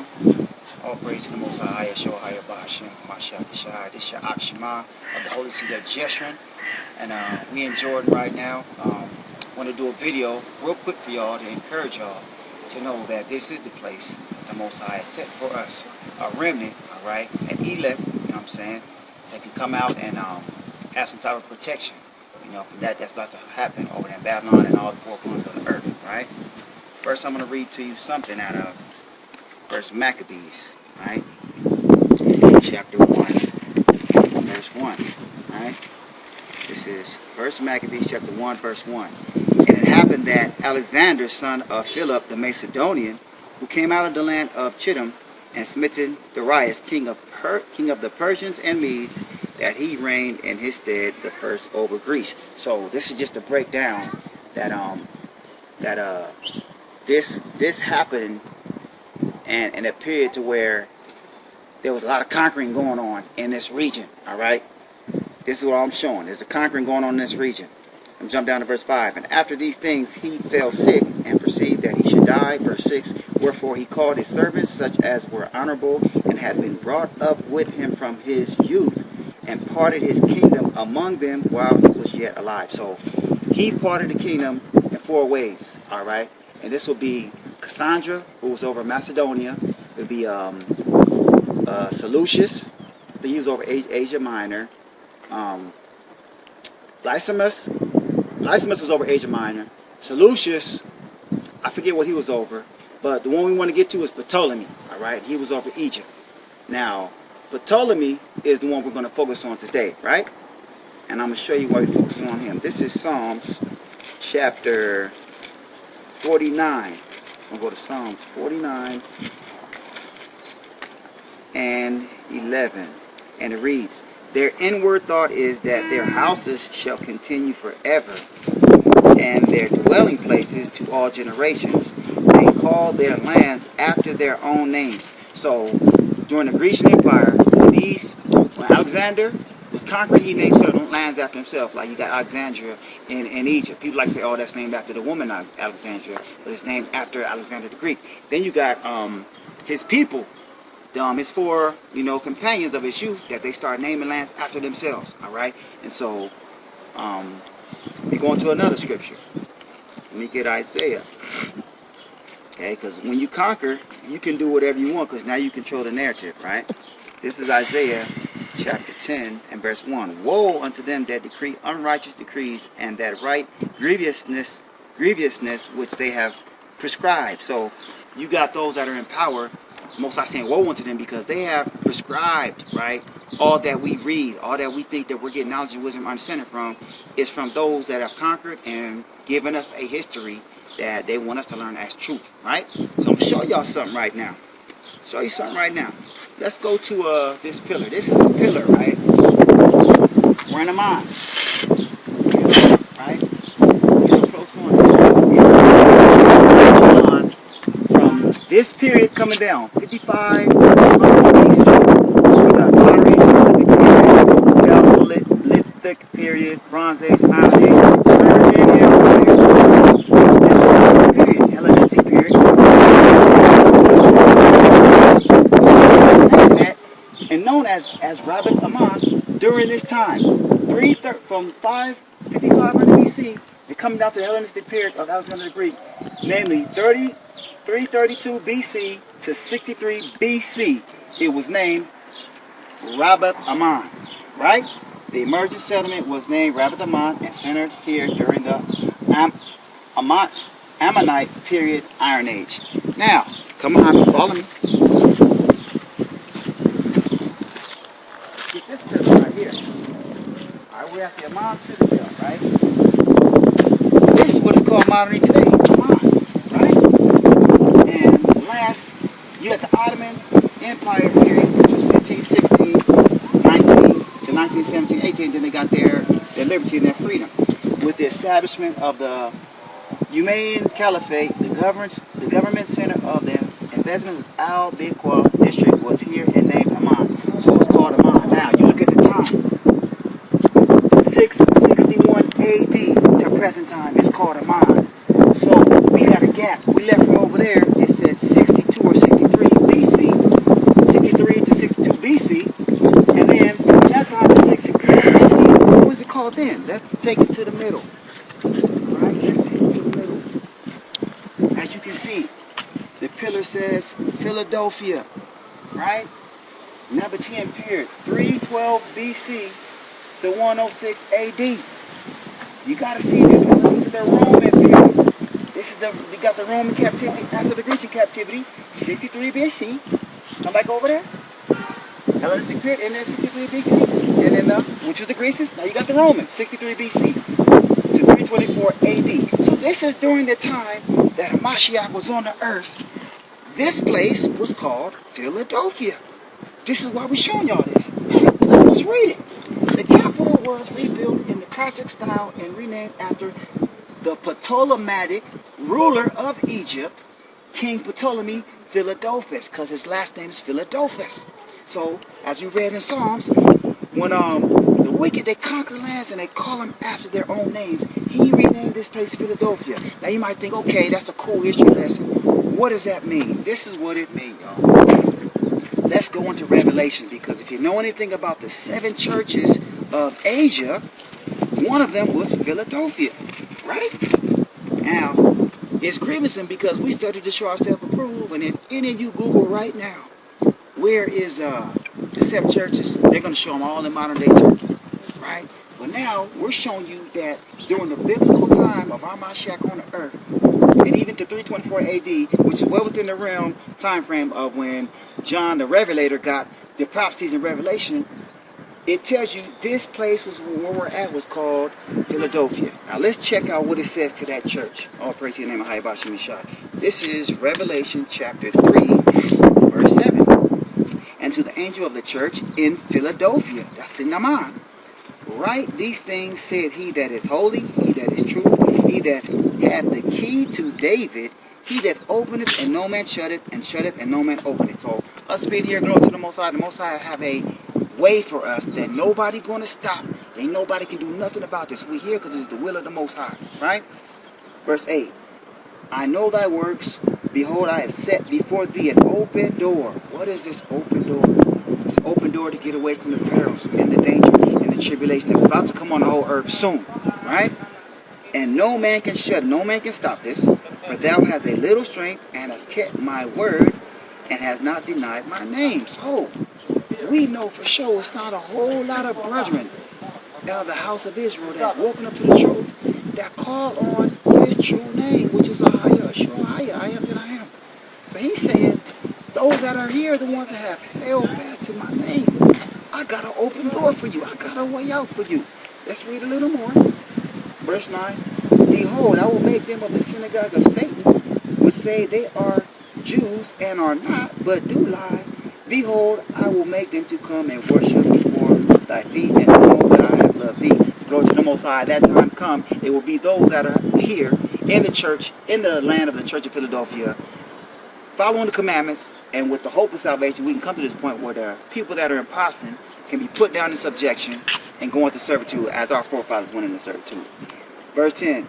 Shalom. All praise to the Most High, Yashaya, Yashaya. This is your Ahch Shama of the Holy City of Jeshurun. And we in Jordan right now. Want to do a video real quick for y'all to encourage y'all to know that this is the place the Most High has set for us. A remnant, alright, an elect, you know what I'm saying, that can come out and have some type of protection. You know, from that's about to happen over there in Babylon and all the four corners of the earth, right? First, I'm going to read to you something out of First Maccabees, right? Chapter 1, verse 1, right? This is First Maccabees, chapter 1, verse 1. And it happened that Alexander, son of Philip the Macedonian, who came out of the land of Chittim and smitten Darius, king of the Persians and Medes, that he reigned in his stead the first over Greece. So this is just a breakdown that this happened and in a period to where there was a lot of conquering going on in this region. All right, this is what I'm showing. There's a conquering going on in this region. I'm jump down to verse 5. And after these things he fell sick and perceived that he should die. Verse 6. Wherefore he called his servants, such as were honorable and had been brought up with him from his youth, and parted his kingdom among them while he was yet alive. So he parted the kingdom in 4 ways. All right, and this will be Cassandra, who was over Macedonia. It would be Seleucus, he was over Asia Minor. Lysimus was over Asia Minor. Seleucus, I forget what he was over, but the one we want to get to is Ptolemy. All right, he was over Egypt. Now, Ptolemy is the one we're going to focus on today, right? And I'm going to show you why we focus on him. This is Psalms chapter 49. I'm going to go to Psalms 49 and 11. And it reads, their inward thought is that their houses shall continue forever, and their dwelling places to all generations. They call their lands after their own names. So during the Grecian Empire, when Alexander was conquered, he named certain lands after himself. Like you got Alexandria in Egypt. People like to say, oh, that's named after the woman Alexandria, but it's named after Alexander the Greek. Then you got his people, his 4 companions of his youth, that they start naming lands after themselves. All right, and so we go into another scripture. Let me get Isaiah. Okay, because when you conquer, you can do whatever you want, because now you control the narrative, right? This is Isaiah chapter 10 and verse 1. Woe unto them that decree unrighteous decrees, and that write grievousness which they have prescribed. So you got those that are in power. Most I saying woe unto them, because they have prescribed, right? All that we read, all that we think that we're getting knowledge and wisdom and understanding from, is from those that have conquered and given us a history that they want us to learn as truth, right? So I'm going to show y'all something right now. Show you something right now. Let's go to this pillar. This is a pillar, right? We're in Amman, right? Get close on. From this period coming down, 55 BC. We got Pottery, Neolithic period, Bronze Age, Iron Age, Persian Empire, period, Hellenistic period, and known as Rabbit Amman during this time, from 5500 BC and coming down to the Hellenistic period of Alexander the Greek, namely 332 BC to 63 BC. It was named Rabbit Amman, right? The emergent settlement was named Rabbit Amman and centered here during the Ammonite period, Iron Age. Now, come on, follow me. Get this pillar right here. Alright, we're at the Amman Citadel, right? This is what is called modern day today, Amman, right? And last, you had the Ottoman Empire period, which was 1516, 19 to 1917, 18. Then they got their liberty and their freedom. With the establishment of the Umayyad Caliphate, the government center of the investment of Al-Biqwa district was here and named Amman. So it's called Amman. Now, you look at the time. 661 AD to present time, it's called Amman. So we got a gap. We left from over there, it says 62 or 63 BC. let's take it to the middle. Right? Let's take it to the middle. As you can see, the pillar says Philadelphia. Right? Number 10 period. 312 BC to 106 AD. You got to see this. This is the Roman period. This is you got the Roman captivity after the Grecian captivity. 63 BC. Come back over there. Hellenistic period, and then 63 BC, and then which was the Grecians. Now you got the Romans, 63 BC to 324 AD. So this is during the time that Mashiach was on the earth. This place was called Philadelphia. This is why we're showing y'all this. Let's read it. The capital was rebuilt in the classic style and renamed after the Ptolemaic ruler of Egypt, King Ptolemy Philadelphus, because his last name is Philadelphus. So, as we read in Psalms, when the wicked, they conquer lands and they call them after their own names, he renamed this place Philadelphia. Now you might think, okay, that's a cool history lesson. What does that mean? This is what it means, y'all. Let's go into Revelation, because if you know anything about the 7 churches of Asia, one of them was Philadelphia, right? Now, it's grievous because we studied to show ourselves approved, and if any of you Google right now, where is the 7 churches? They're going to show them all in modern day Turkey, right? But now we're showing you that during the biblical time of our Mashiach on the earth, and even to 324 AD, which is well within the realm time frame of when John the Revelator got the prophecies in Revelation, it tells you this place was where we're at was called Philadelphia. Now let's check out what it says to that church. All praise to your name, AHAYAH. This is Revelation chapter 3, verse 7. And to the angel of the church in Philadelphia, that's in Amman, write these things, said he that is holy, he that is true, he that hath the key to David, he that openeth and no man shutteth, and shutteth and no man openeth. So us being here, glory to the Most High have a way for us that nobody going to stop. Ain't nobody can do nothing about this. We here because it's the will of the Most High, right? Verse 8. I know thy works. Behold, I have set before thee an open door. What is this open door? It's an open door to get away from the perils and the danger and the tribulation that's about to come on the whole earth soon, right? And no man can shut, no man can stop this. For thou hast a little strength and hast kept my word and hast not denied my name. So, we know for sure it's not a whole lot of brethren out of the house of Israel that's woken up to the truth that call on his true name, which is AHAYAH, I am that I am. So he's saying, those that are here are the ones that have held fast to my name. I got an open door for you. I got a way out for you. Let's read a little more. Verse 9. Behold, I will make them of the synagogue of Satan, which say they are Jews and are not, but do lie. Behold, I will make them to come and worship before thy feet, and to know that I have loved thee. Glory to the Most High. At that time come, it will be those that are here in the church, in the land of the church of Philadelphia, following the commandments, and with the hope of salvation, we can come to this point where the people that are imposting can be put down in subjection and go into servitude as our forefathers went into servitude. Verse 10.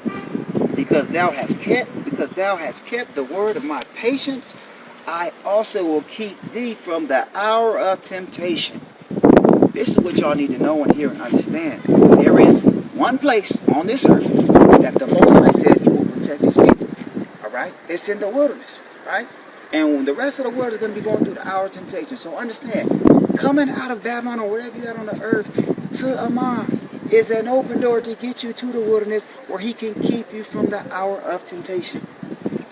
Because thou hast kept the word of my patience, I also will keep thee from the hour of temptation. This is what y'all need to know and hear and understand. There is one place on this earth that the Most High said he will protect his people. Alright? It's in the wilderness. Right? And the rest of the world is going to be going through the hour of temptation. So understand, coming out of Babylon or wherever you're at on the earth to Amman is an open door to get you to the wilderness where he can keep you from the hour of temptation,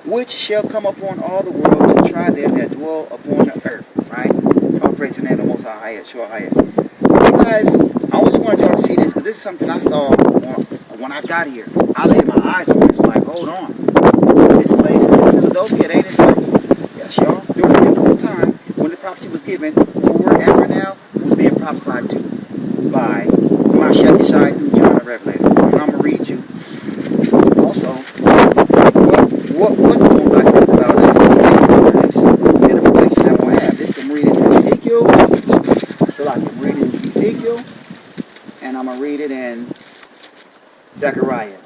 which shall come upon all the world to try them that dwell upon the earth. Right? All praise to the name of the Most High. Because I always wanted y'all to see this, because this is something I saw when I got here. I laid my eyes on it. It's like, hold on. This place, this Philadelphia, it ain't in Turkey. Yes, y'all. During the biblical time, when the prophecy was given, where we're at right now was being prophesied to by Mashiach Yashaya through John the Revelator. And I'm going to read you also what the Most High says about this and the protection that we'll have. This I'm reading in Ezekiel. So I'm reading Ezekiel, and I'm going to read it in Zechariah.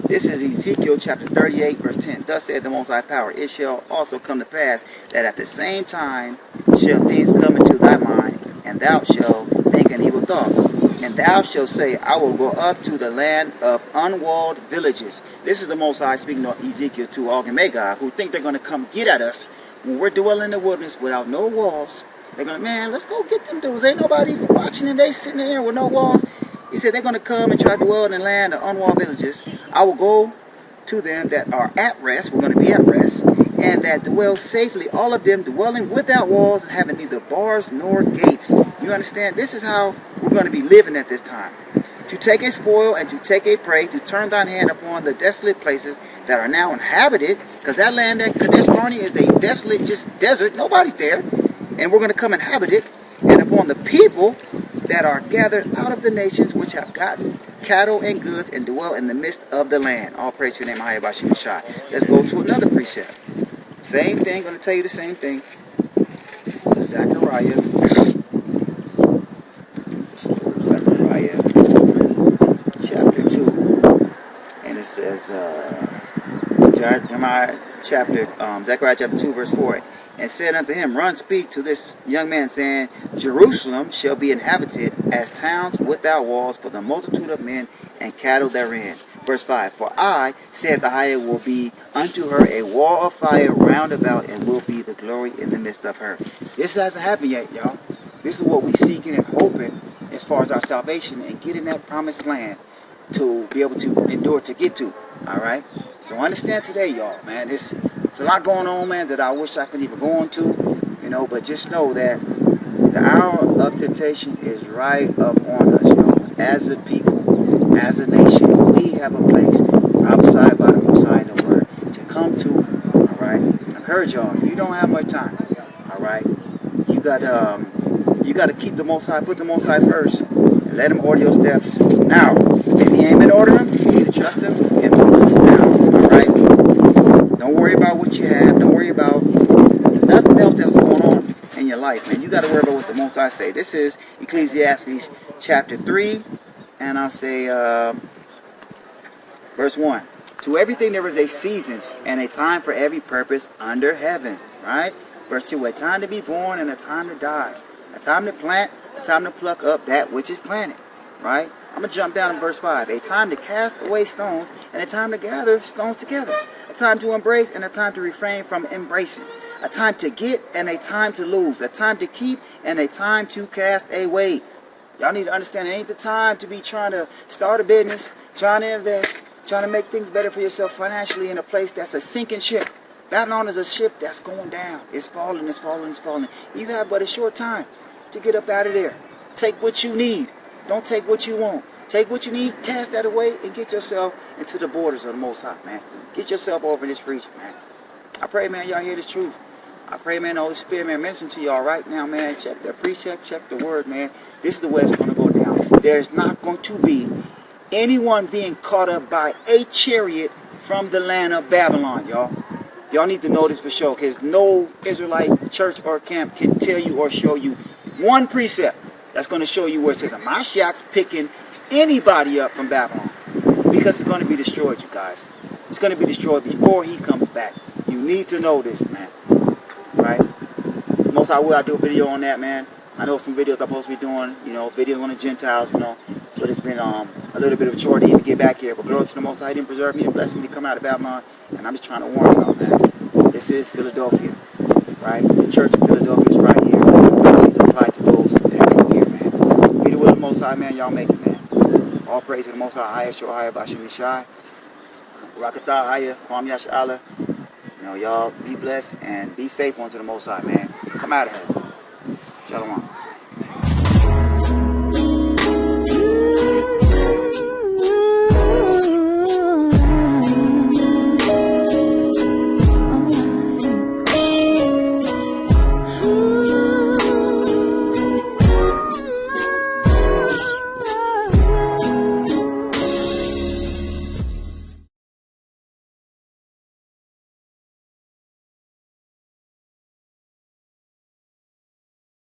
This is Ezekiel chapter 38, verse 10. Thus saith the Most High Power, it shall also come to pass that at the same time shall things come into thy mind, and thou shalt think an evil thought, And thou shalt say, I will go up to the land of unwalled villages. This is the Most High speaking to Ezekiel, to Og and Magog, who think they're going to come get at us when we're dwelling in the wilderness without no walls. They're going, man, let's go get them dudes. Ain't nobody watching them. They sitting in there with no walls. He said they're going to come and try to dwell in the land of unwalled villages. I will go to them that are at rest. We're going to be at rest. And that dwell safely, all of them dwelling without walls and having neither bars nor gates. You understand? This is how we're going to be living at this time. To take a spoil and to take a prey, to turn thine hand upon the desolate places that are now inhabited, because that land at Kadesh Barnea is a desolate, just desert. Nobody's there. And we're going to come inhabit it. And upon the people that are gathered out of the nations which have gotten cattle and goods and dwell in the midst of the land. All praise to your name, Yashaya. Let's go to another precept. Same thing, going to tell you the same thing. Zechariah chapter 2. And it says, Zechariah chapter 2, verse 4. And said unto him, Run, speak to this young man, saying, Jerusalem shall be inhabited as towns without walls for the multitude of men and cattle therein. Verse 5, For I, saith AHAYAH, will be unto her a wall of fire round about, and will be the glory in the midst of her. This hasn't happened yet, y'all. This is what we seeking and hoping as far as our salvation and getting that promised land to be able to endure to get to. Alright? So understand today, y'all, man. It's a lot going on, man, that I wish I could even go into, you know, but just know that the hour of temptation is right up on us, y'all. As a people, as a nation, we have a place prophesied by the Most High in the Word to come to, alright? I encourage y'all, you don't have much time, alright? You got to keep the Most High, put the Most High first, and let Him order your steps now. If He ain't been ordering them, you need to trust Him and move now, alright? Don't worry about what you have. Don't worry about nothing else that's going on in your life, man. You got to worry about what the Most High say. This is Ecclesiastes chapter 3, and I'll say verse 1. To everything there is a season and a time for every purpose under heaven, right? Verse 2. A time to be born and a time to die. A time to plant, a time to pluck up that which is planted, right? I'm going to jump down to verse 5. A time to cast away stones and a time to gather stones together. A time to embrace and a time to refrain from embracing. A time to get and a time to lose. A time to keep and a time to cast away. Y'all need to understand it ain't the time to be trying to start a business, trying to invest, trying to make things better for yourself financially in a place that's a sinking ship. Babylon is a ship that's going down. It's falling, it's falling, it's falling. You have but a short time to get up out of there. Take what you need. Don't take what you want. Take what you need, cast that away, and get yourself into the borders of the Most High, man. Get yourself over in this region, man. I pray, man, y'all hear this truth. I pray, man, the Holy Spirit, man, mention to y'all right now, man. Check the precept, check the word, man. This is the way it's going to go down. There's not going to be anyone being caught up by a chariot from the land of Babylon, y'all. Y'all need to know this for sure, because no Israelite church or camp can tell you or show you one precept that's going to show you where it says a Mashiach's picking anybody up from Babylon, because it's going to be destroyed, you guys. It's going to be destroyed before He comes back. You need to know this, man. Right? Most I will, I do a video on that, man. I know some videos I'm supposed to be doing, you know, videos on the Gentiles, you know, but it's been a little bit of a chore to even get back here. But glory to the Most High, He didn't preserve me and bless me to come out of Babylon, and I'm just trying to warn y'all, man. This is Philadelphia, right? The church of Philadelphia is right here. Mercies apply to those that are here, man. Be the will of the Most High, man. Y'all make it, man. All praise to the Most High, Yashaya, Yashaya, Rakatah, AHAYAH, Kwam Yashaya. You know, y'all be blessed and be faithful unto the Most High, man. Come out of here. Shalom.